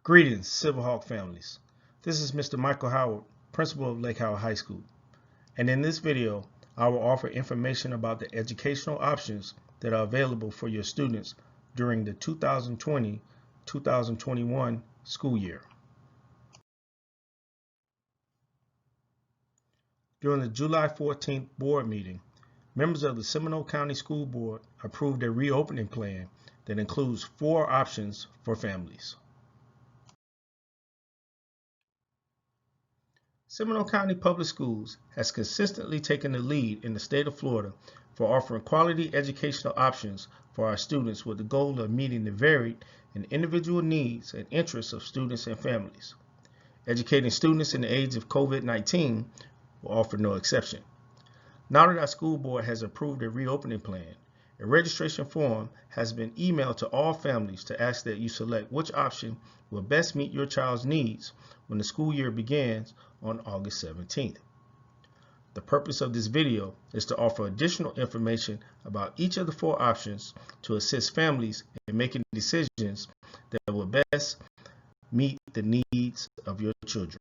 Greetings, Silverhawk families. This is Mr. Michael Howard, principal of Lake Howard High School. And in this video, I will offer information about the educational options that are available for your students during the 2020-2021 school year. During the July 14th board meeting, members of the Seminole County School Board approved a reopening plan that includes 4 options for families. Seminole County Public Schools has consistently taken the lead in the state of Florida for offering quality educational options for our students with the goal of meeting the varied and individual needs and interests of students and families. Educating students in the age of COVID-19 will offer no exception. Now that our school board has approved a reopening plan, a registration form has been emailed to all families to ask that you select which option will best meet your child's needs when the school year begins on August 17th. The purpose of this video is to offer additional information about each of the 4 options to assist families in making decisions that will best meet the needs of your children.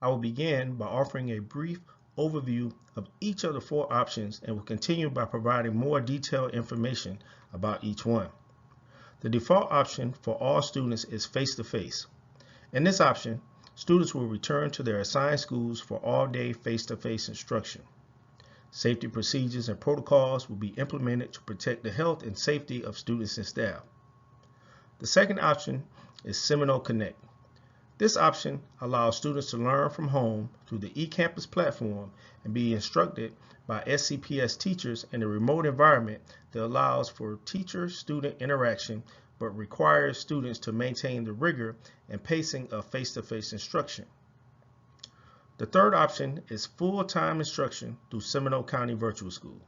I will begin by offering a brief overview of each of the 4 options and will continue by providing more detailed information about each one. The default option for all students is face-to-face. In this option, students will return to their assigned schools for all-day face-to-face instruction. Safety procedures and protocols will be implemented to protect the health and safety of students and staff. The second option is Seminole Connect. This option allows students to learn from home through the eCampus platform and be instructed by SCPS teachers in a remote environment that allows for teacher-student interaction but requires students to maintain the rigor and pacing of face-to-face instruction. The third option is full-time instruction through Seminole County Virtual School.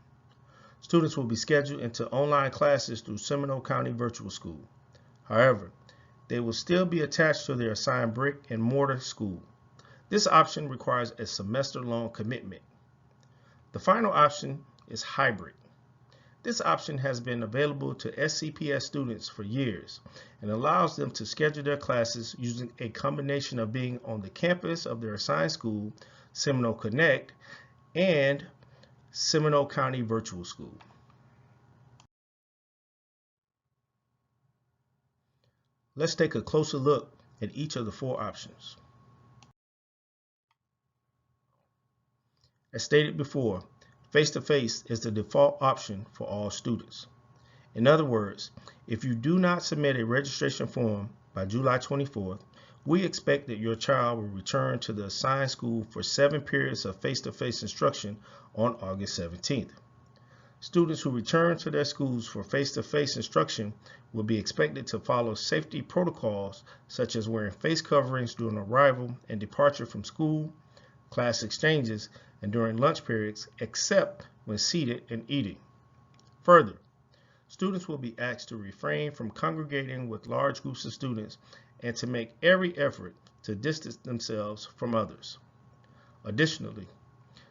Students will be scheduled into online classes through Seminole County Virtual School. However, they will still be attached to their assigned brick and mortar school. This option requires a semester-long commitment. The final option is hybrid. This option has been available to SCPS students for years and allows them to schedule their classes using a combination of being on the campus of their assigned school, Seminole Connect, and Seminole County Virtual School. Let's take a closer look at each of the 4 options. As stated before, face-to-face is the default option for all students. In other words, if you do not submit a registration form by July 24th, we expect that your child will return to the assigned school for 7 periods of face-to-face instruction on August 17th. Students who return to their schools for face-to-face instruction will be expected to follow safety protocols such as wearing face coverings during arrival and departure from school, class exchanges, and during lunch periods, except when seated and eating. Further, Students will be asked to refrain from congregating with large groups of students and to make every effort to distance themselves from others. Additionally,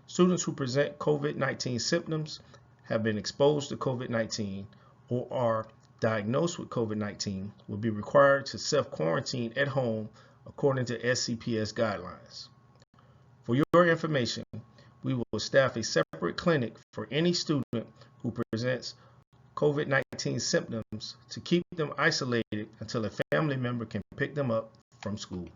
students who present COVID-19 symptoms, have been exposed to COVID-19, or are diagnosed with COVID-19 will be required to self-quarantine at home according to SCPS guidelines. For your information, we will staff a separate clinic for any student who presents COVID-19 symptoms to keep them isolated until a family member can pick them up from school.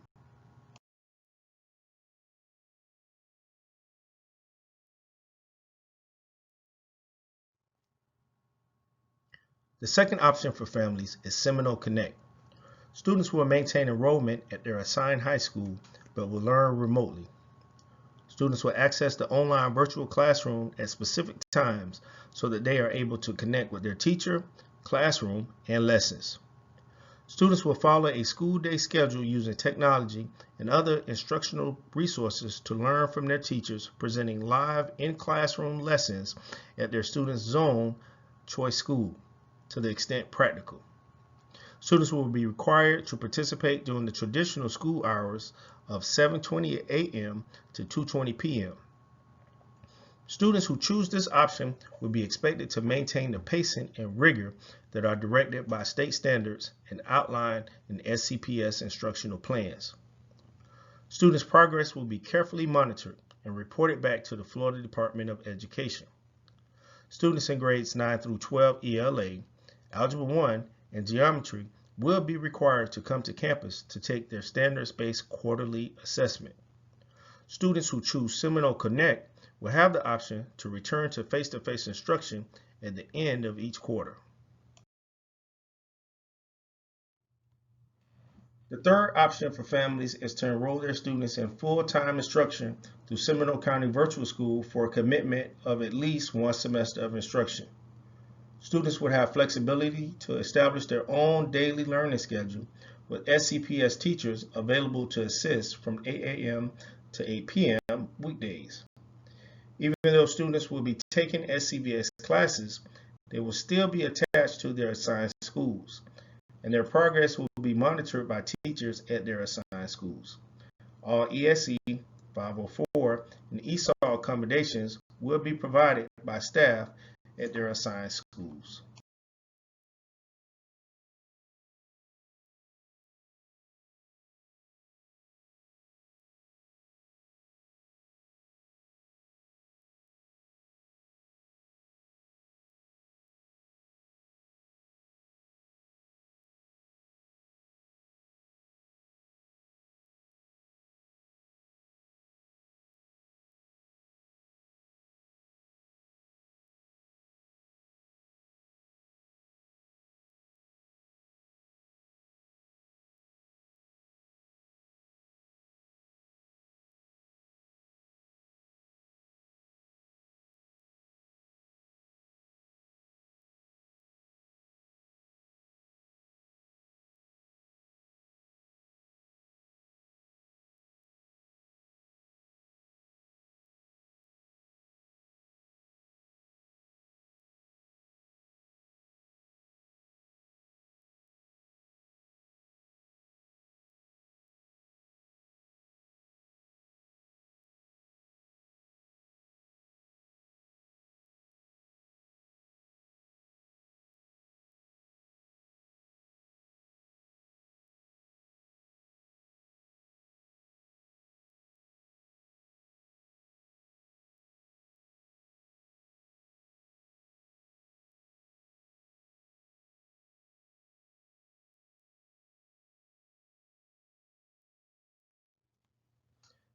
The second option for families is Seminole Connect. Students will maintain enrollment at their assigned high school but will learn remotely. Students will access the online virtual classroom at specific times so that they are able to connect with their teacher, classroom, and lessons. Students will follow a school day schedule using technology and other instructional resources to learn from their teachers, presenting live in-classroom lessons at their students' zone choice school to the extent practical. Students will be required to participate during the traditional school hours of 7:20 a.m. to 2:20 p.m. Students who choose this option will be expected to maintain the pacing and rigor that are directed by state standards and outlined in SCPS instructional plans. Students' progress will be carefully monitored and reported back to the Florida Department of Education. Students in grades 9 through 12 ELA, Algebra 1, and Geometry will be required to come to campus to take their standards-based quarterly assessment. Students who choose Seminole Connect will have the option to return to face-to-face instruction at the end of each quarter. The third option for families is to enroll their students in full-time instruction through Seminole County Virtual School for a commitment of at least one semester of instruction. Students would have flexibility to establish their own daily learning schedule with SCPS teachers available to assist from 8 a.m. to 8 p.m. weekdays. Even though students will be taking SCPS classes, they will still be attached to their assigned schools, and their progress will be monitored by teachers at their assigned schools. All ESE, 504, and ESOL accommodations will be provided by staff at their assigned schools.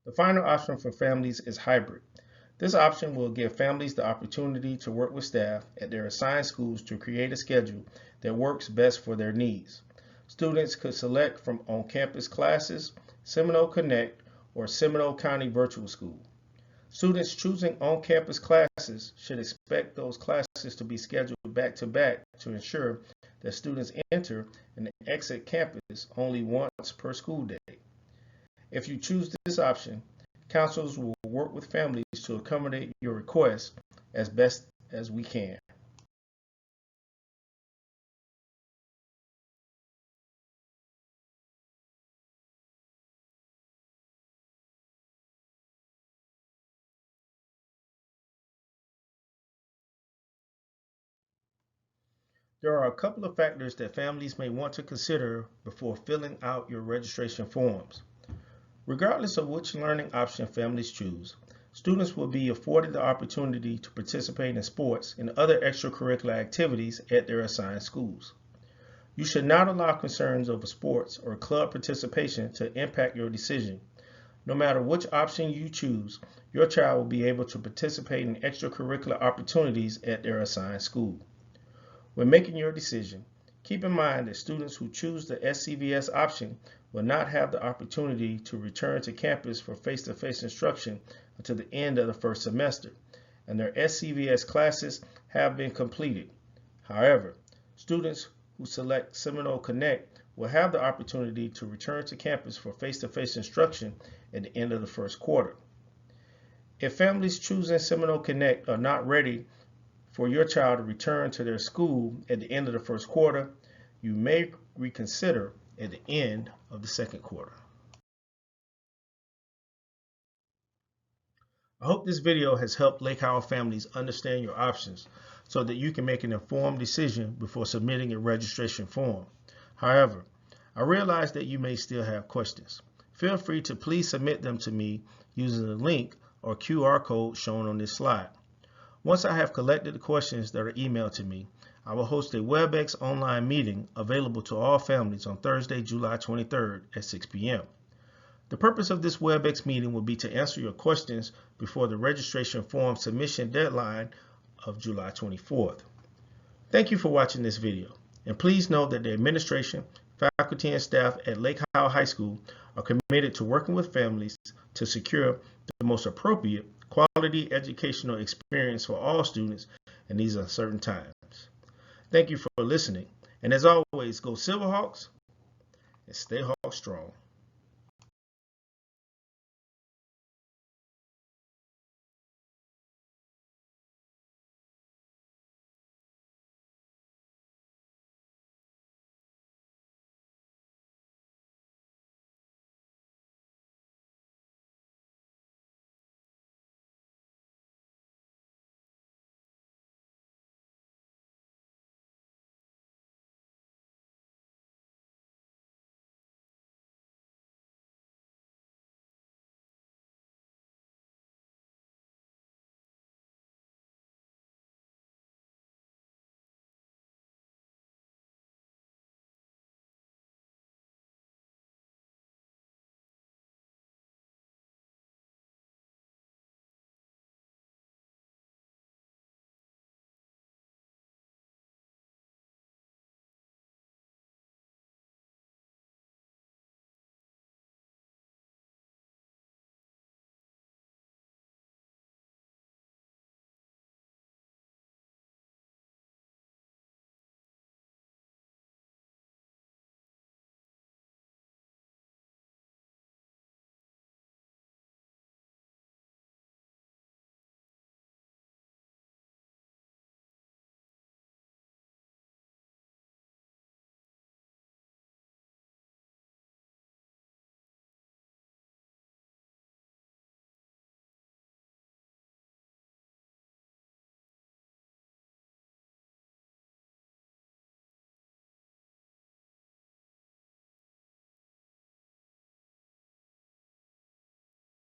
The final option for families is hybrid. This option will give families the opportunity to work with staff at their assigned schools to create a schedule that works best for their needs. Students could select from on-campus classes, Seminole Connect, or Seminole County Virtual School. Students choosing on-campus classes should expect those classes to be scheduled back-to-back to ensure that students enter and exit campus only once per school day. If you choose this option, counselors will work with families to accommodate your request as best as we can. There are a couple of factors that families may want to consider before filling out your registration forms. Regardless of which learning option families choose, students will be afforded the opportunity to participate in sports and other extracurricular activities at their assigned schools. You should not allow concerns over sports or club participation to impact your decision. No matter which option you choose, your child will be able to participate in extracurricular opportunities at their assigned school. When making your decision, keep in mind that students who choose the SCVS option will not have the opportunity to return to campus for face-to-face instruction until the end of the first semester, and their SCVS classes have been completed. However, students who select Seminole Connect will have the opportunity to return to campus for face-to-face instruction at the end of the first quarter. If families choosing Seminole Connect are not ready for your child to return to their school at the end of the first quarter, you may reconsider at the end of the second quarter. I hope this video has helped Lake Howell families understand your options so that you can make an informed decision before submitting a registration form. However, I realize that you may still have questions. Feel free to please submit them to me using the link or QR code shown on this slide. Once I have collected the questions that are emailed to me, I will host a WebEx online meeting available to all families on Thursday, July 23rd at 6 p.m. The purpose of this WebEx meeting will be to answer your questions before the registration form submission deadline of July 24th. Thank you for watching this video, and please note that the administration, faculty, and staff at Lake Howell High School are committed to working with families to secure the most appropriate quality educational experience for all students in these uncertain times. Thank you for listening, and as always, go Silverhawks and stay Hawk strong.